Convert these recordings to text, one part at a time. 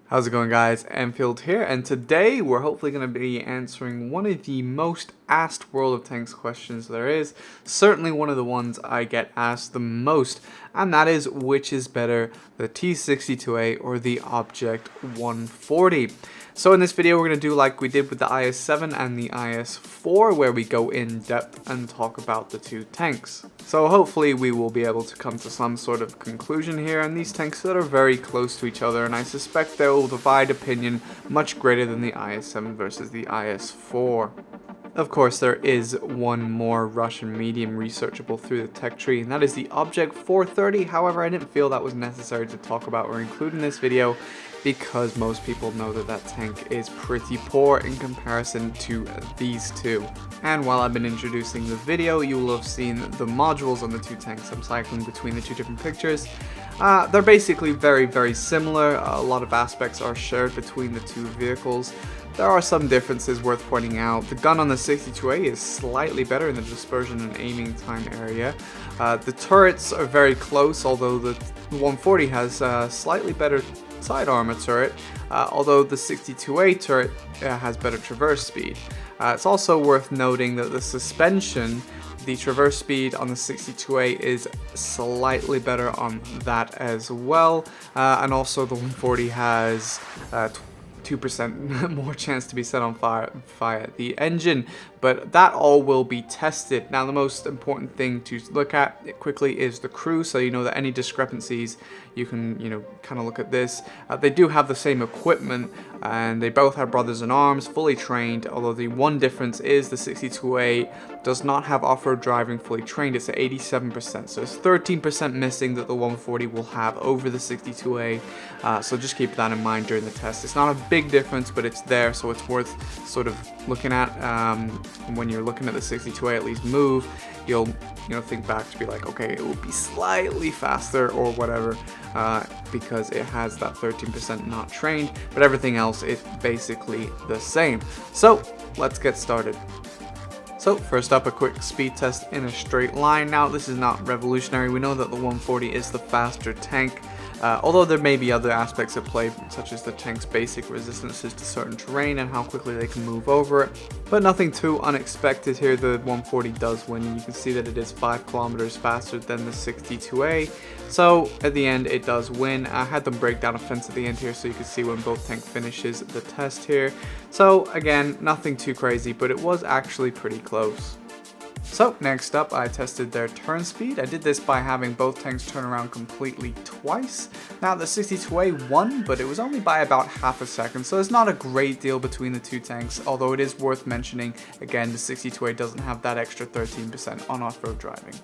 How's it going, guys? Anfield here, and today we're hopefully going to be answering one of the most asked World of Tanks questions there is. Certainly one of the ones I get asked the most, and that is, which is better, the T62A or the Object 140? So in this video we're going to do like we did with the IS-7 and the IS-4, where we go in depth and talk about the two tanks. So hopefully we will be able to come to some sort of conclusion here, and these tanks that are very close to each other, and I suspect they will divide opinion much greater than the IS-7 versus the IS-4. Of course, there is one more Russian medium researchable through the tech tree, and that is the Object 430. However, I didn't feel that was necessary to talk about or include in this video because most people know that that tank is pretty poor in comparison to these two. And while I've been introducing the video, you will have seen the modules on the two tanks. I'm cycling between the two different pictures. They're basically very similar. A lot of aspects are shared between the two vehicles. There are some differences worth pointing out. The gun on the 62A is slightly better in the dispersion and aiming time area. The turrets are very close, although the 140 has slightly better side armor turret, although the 62A turret has better traverse speed. It's also worth noting that the suspension, the traverse speed on the 62A is slightly better on that as well, and also the 140 has 2% more chance to be set on fire via the engine, but that all will be tested. Now, the most important thing to look at quickly is the crew, so you know that any discrepancies, you can, kind of look at this. They do have the same equipment, and they both have brothers in arms, fully trained, although the one difference is the 62A does not have off-road driving fully trained. It's at 87%, so it's 13% missing that the 140 will have over the 62A, so just keep that in mind during the test. It's not a big difference, but it's there, so it's worth sort of looking at. When you're looking at the 62A, at least move, you'll think back to be like, okay, it will be slightly faster or whatever, because it has that 13% not trained, but everything else is basically the same. So let's get started. So first up, a quick speed test in a straight line. Now, this is not revolutionary. We know that the 140 is the faster tank, although there may be other aspects at play, such as the tank's basic resistances to certain terrain and how quickly they can move over it. But nothing too unexpected here. The 140 does win. You can see that it is 5 kilometers faster than the 62A. So at the end, it does win. I had them break down a fence at the end here, so you can see when both tank finishes the test here. So again, nothing too crazy, but it was actually pretty close. So next up, I tested their turn speed. I did this by having both tanks turn around completely twice. Now, the 62A won, but it was only by about half a second, so it's not a great deal between the two tanks, although it is worth mentioning, again, the 62A doesn't have that extra 13% on off-road driving.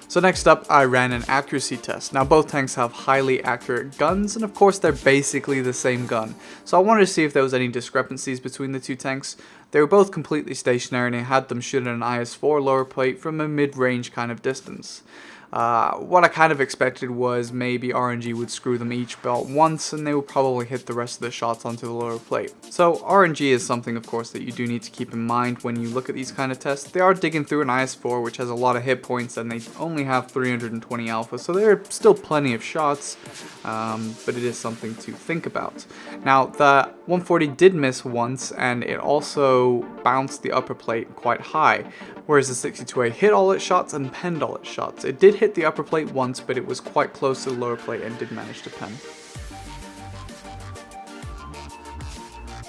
So next up, I ran an accuracy test. Now, both tanks have highly accurate guns, and of course they're basically the same gun. So I wanted to see if there was any discrepancies between the two tanks. They were both completely stationary, and I had them shoot at an IS-4 lower plate from a mid-range kind of distance. What I kind of expected was maybe RNG would screw them each belt once, and they would probably hit the rest of the shots onto the lower plate. So RNG is something, of course, that you do need to keep in mind when you look at these kind of tests. They are digging through an IS-4, which has a lot of hit points, and they only have 320 alpha, so there are still plenty of shots, but it is something to think about. Now, the 140 did miss once, and it also bounced the upper plate quite high, whereas the 62A hit all its shots and penned all its shots. It did hit the upper plate once, but it was quite close to the lower plate and did manage to pen.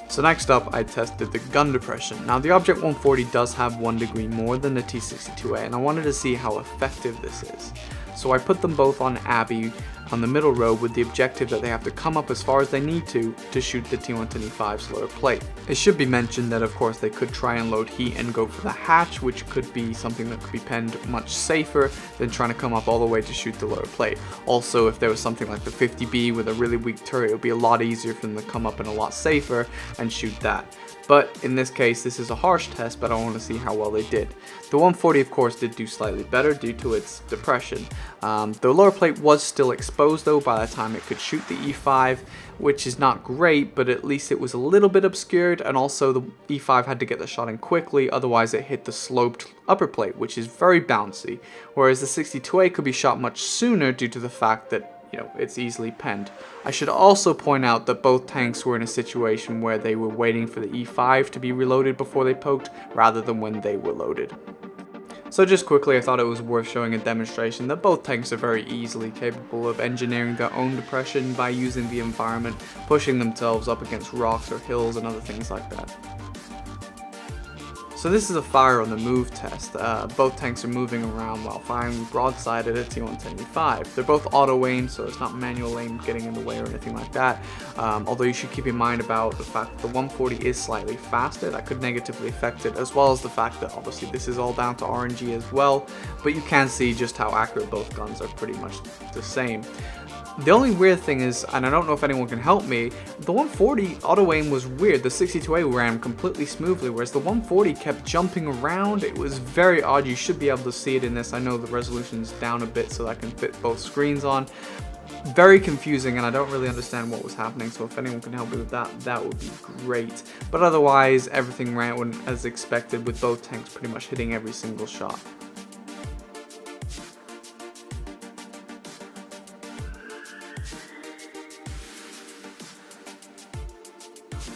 So next up, I tested the gun depression. Now, the Object 140 does have 1 degree more than the T62A, and I wanted to see how effective this is. So I put them both on Abbey on the middle row with the objective that they have to come up as far as they need to shoot the T125's lower plate. It should be mentioned that, of course, they could try and load heat and go for the hatch, which could be something that could be penned much safer than trying to come up all the way to shoot the lower plate. Also, if there was something like the 50B with a really weak turret, it would be a lot easier for them to come up and a lot safer and shoot that. But in this case, this is a harsh test, but I want to see how well they did. The 140, of course, did do slightly better due to its depression. The lower plate was still exposed, though, by the time it could shoot the E5, which is not great, but at least it was a little bit obscured, and also the E5 had to get the shot in quickly, otherwise it hit the sloped upper plate, which is very bouncy, whereas the 62A could be shot much sooner due to the fact that it's easily penned. I should also point out that both tanks were in a situation where they were waiting for the E5 to be reloaded before they poked, rather than when they were loaded. So just quickly, I thought it was worth showing a demonstration that both tanks are very easily capable of engineering their own depression by using the environment, pushing themselves up against rocks or hills and other things like that. So this is a fire on the move test. Both tanks are moving around while firing broadside at a T-110E5. They're both auto aim, so it's not manual aim getting in the way or anything like that. Although you should keep in mind about the fact that the 140 is slightly faster. That could negatively affect it, as well as the fact that obviously this is all down to RNG as well. But you can see just how accurate both guns are, pretty much the same. The only weird thing is, and I don't know if anyone can help me, the 140 auto aim was weird. The 62A ran completely smoothly, whereas the 140 kept jumping around. It was very odd. You should be able to see it in this. I know the resolution's down a bit so that I can fit both screens on. Very confusing, and I don't really understand what was happening, so if anyone can help me with that, that would be great. But otherwise, everything ran as expected, with both tanks pretty much hitting every single shot.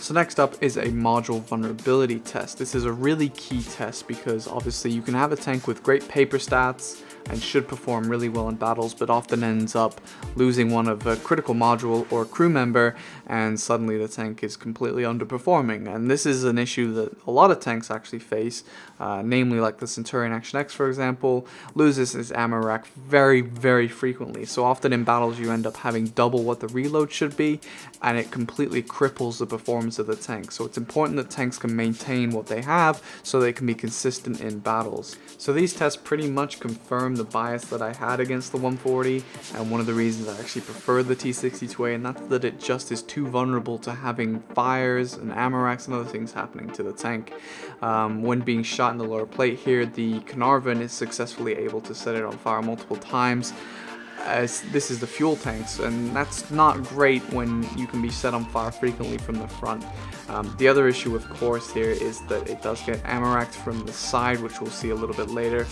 So next up is a module vulnerability test. This is a really key test because obviously you can have a tank with great paper stats and should perform really well in battles, but often ends up losing one of a critical module or crew member, and suddenly the tank is completely underperforming. And this is an issue that a lot of tanks actually face, namely like the Centurion Action X, for example, loses its ammo rack very, very frequently. So often in battles you end up having double what the reload should be, and it completely cripples the performance of the tank. So it's important that tanks can maintain what they have so they can be consistent in battles. So these tests pretty much confirm the bias that I had against the 140, and one of the reasons I actually prefer the T62A, and that's that it just is too vulnerable to having fires and ammo racks and other things happening to the tank. When being shot in the lower plate here, the Carnarvon is successfully able to set it on fire multiple times, as this is the fuel tanks, and that's not great when you can be set on fire frequently from the front. The other issue, of course, here is that it does get ammo racked from the side, which we'll see a little bit later.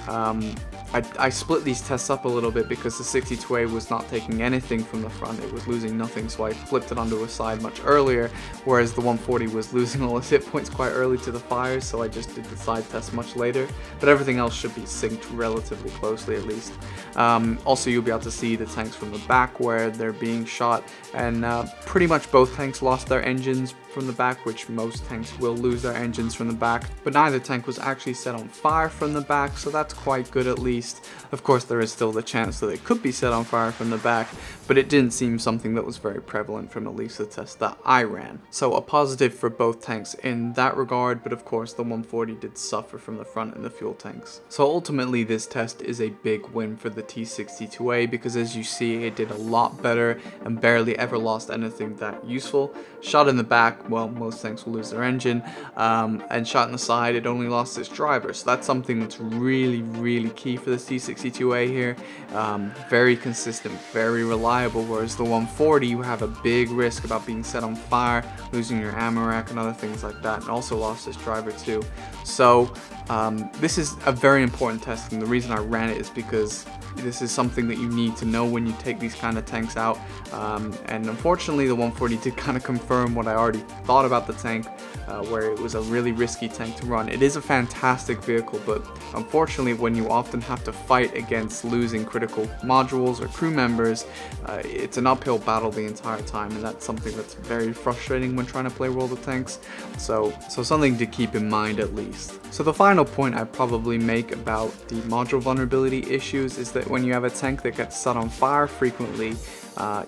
I split these tests up a little bit because the 62A was not taking anything from the front, it was losing nothing, so I flipped it onto a side much earlier, whereas the 140 was losing all its hit points quite early to the fires, so I just did the side test much later, but everything else should be synced relatively closely at least. Also, you'll be able to see the tanks from the back where they're being shot, and pretty much both tanks lost their engines from the back, which most tanks will lose their engines from the back, but neither tank was actually set on fire from the back, so that's quite good at least. Of course, there is still the chance that it could be set on fire from the back, but it didn't seem something that was very prevalent from at least the test that I ran. So a positive for both tanks in that regard, but of course the 140 did suffer from the front and the fuel tanks. So ultimately this test is a big win for the T62A because, as you see, it did a lot better and barely ever lost anything that useful. Shot in the back, well, most tanks will lose their engine, and shot in the side, it only lost its driver. So that's something that's really, really key for this T62A here. Very consistent, very reliable, whereas the 140, you have a big risk about being set on fire, losing your ammo rack and other things like that, and also lost its driver too. So this is a very important test, and the reason I ran it is because this is something that you need to know when you take these kind of tanks out, and unfortunately the 140 did kind of confirm what I already thought about the tank, where it was a really risky tank to run. It is a fantastic vehicle, but unfortunately when you often have to fight against losing critical modules or crew members, it's an uphill battle the entire time, and that's something that's very frustrating when trying to play World of Tanks, so something to keep in mind at least. So the final point I probably make about the module vulnerability issues is that when you have a tank that gets set on fire frequently,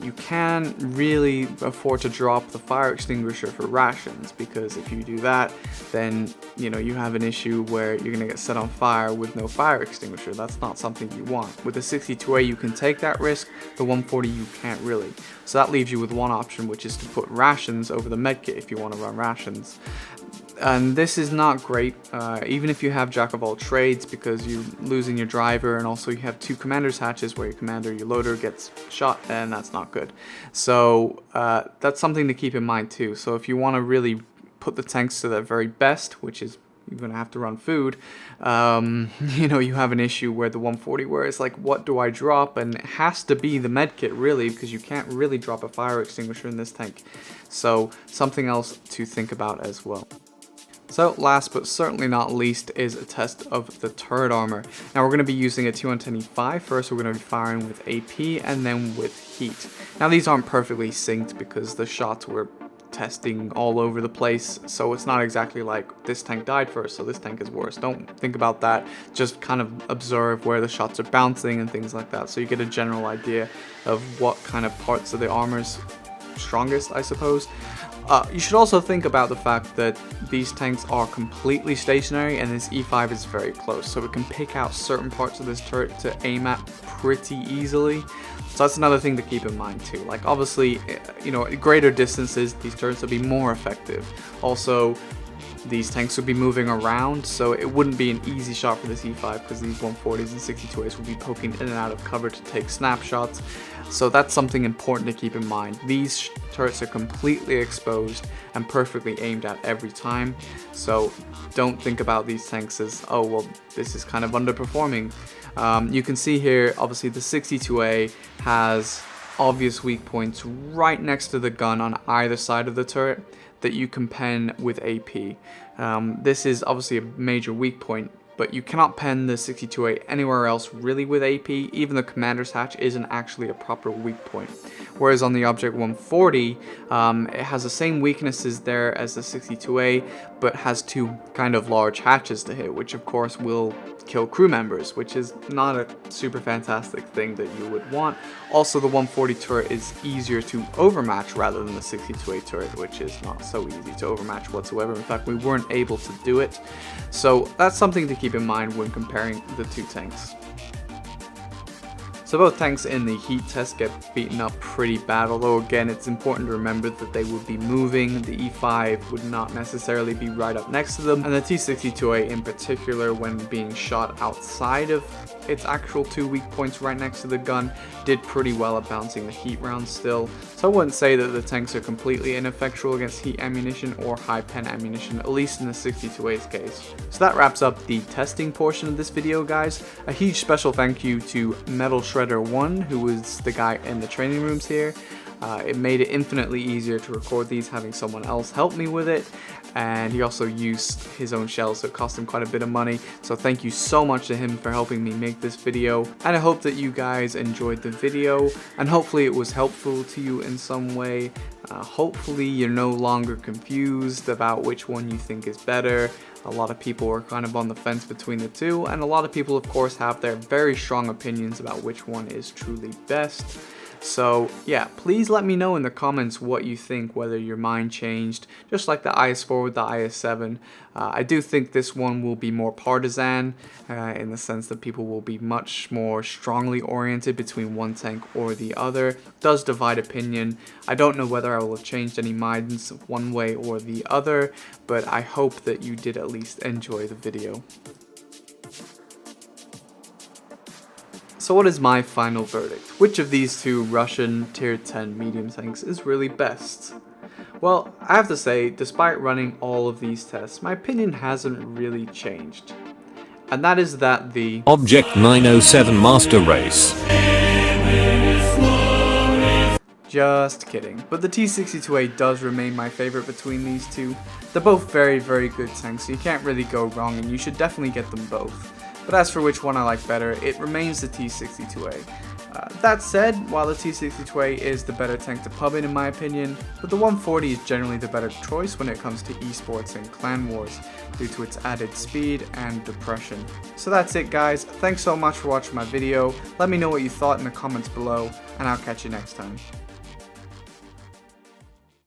you can really afford to drop the fire extinguisher for rations, because if you do that, then you have an issue where you're going to get set on fire with no fire extinguisher. That's not something you want. With the 62A you can take that risk, the 140 you can't really. So that leaves you with one option, which is to put rations over the medkit if you want to run rations. And this is not great, even if you have jack of all trades, because you're losing your driver, and also you have two commander's hatches where your commander, your loader gets shot, and that's not good. So that's something to keep in mind too. So if you want to really put the tanks to their very best, which is you're going to have to run food, you know, you have an issue where the 140, where it's like, what do I drop? And it has to be the med kit, really, because you can't really drop a fire extinguisher in this tank. So something else to think about as well. So last but certainly not least is a test of the turret armor. Now we're going to be using a 210E5. First we're going to be firing with AP and then with heat. Now these aren't perfectly synced because the shots were testing all over the place, so it's not exactly like this tank died first, so this tank is worse. Don't think about that, just kind of observe where the shots are bouncing and things like that, so you get a general idea of what kind of parts of the armor's strongest, I suppose. You should also think about the fact that these tanks are completely stationary and this E5 is very close, so it can pick out certain parts of this turret to aim at pretty easily. So that's another thing to keep in mind too. Like obviously, you know, at greater distances, these turrets will be more effective. Also, these tanks would be moving around, so it wouldn't be an easy shot for this E5 because these 140s and 62As would be poking in and out of cover to take snapshots. So that's something important to keep in mind. These turrets are completely exposed and perfectly aimed at every time. So don't think about these tanks as, oh, well, this is kind of underperforming. You can see here, obviously the 62A has obvious weak points right next to the gun on either side of the turret that you can pen with AP. This is obviously a major weak point, but you cannot pen the 62A anywhere else really with AP. Even the commander's hatch isn't actually a proper weak point. Whereas on the Object 140, it has the same weaknesses there as the 62A, but has two kind of large hatches to hit, which of course will kill crew members, which is not a super fantastic thing that you would want. Also, the 140 turret is easier to overmatch rather than the 62A turret, which is not so easy to overmatch whatsoever. In fact, we weren't able to do it. So that's something to keep in mind when comparing the two tanks. So both tanks in the heat test get beaten up pretty bad, although again it's important to remember that they would be moving. The E5 would not necessarily be right up next to them, and the T62A in particular, when being shot outside of its actual two weak points right next to the gun, did pretty well at bouncing the heat rounds still. So I wouldn't say that the tanks are completely ineffectual against heat ammunition or high pen ammunition, at least in the 62A's case. So that wraps up the testing portion of this video, guys. A huge special thank you to Metal Shredder 1, who was the guy in the training rooms here. It made it infinitely easier to record these having someone else help me with it, and he also used his own shells, so it cost him quite a bit of money. So thank you so much to him for helping me make this video, and I hope that you guys enjoyed the video, and hopefully it was helpful to you in some way. Hopefully you're no longer confused about which one you think is better. A lot of people are kind of on the fence between the two, and a lot of people of course have their very strong opinions about which one is truly best. So yeah, please let me know in the comments what you think, whether your mind changed, just like the IS-4 with the IS-7. I do think this one will be more partisan, in the sense that people will be much more strongly oriented between one tank or the other. It does divide opinion. I don't know whether I will have changed any minds one way or the other, but I hope that you did at least enjoy the video. So what is my final verdict? Which of these two Russian tier 10 medium tanks is really best? Well, I have to say, despite running all of these tests, my opinion hasn't really changed. And that is that the Object 907 Master Race. Just kidding. But the T62A does remain my favorite between these two. They're both very, very good tanks, so you can't really go wrong, and you should definitely get them both. But as for which one I like better, it remains the T62A. That said, while the T62A is the better tank to pub in my opinion, but the 140 is generally the better choice when it comes to esports and clan wars, due to its added speed and depression. So that's it, guys. Thanks so much for watching my video. Let me know what you thought in the comments below, and I'll catch you next time.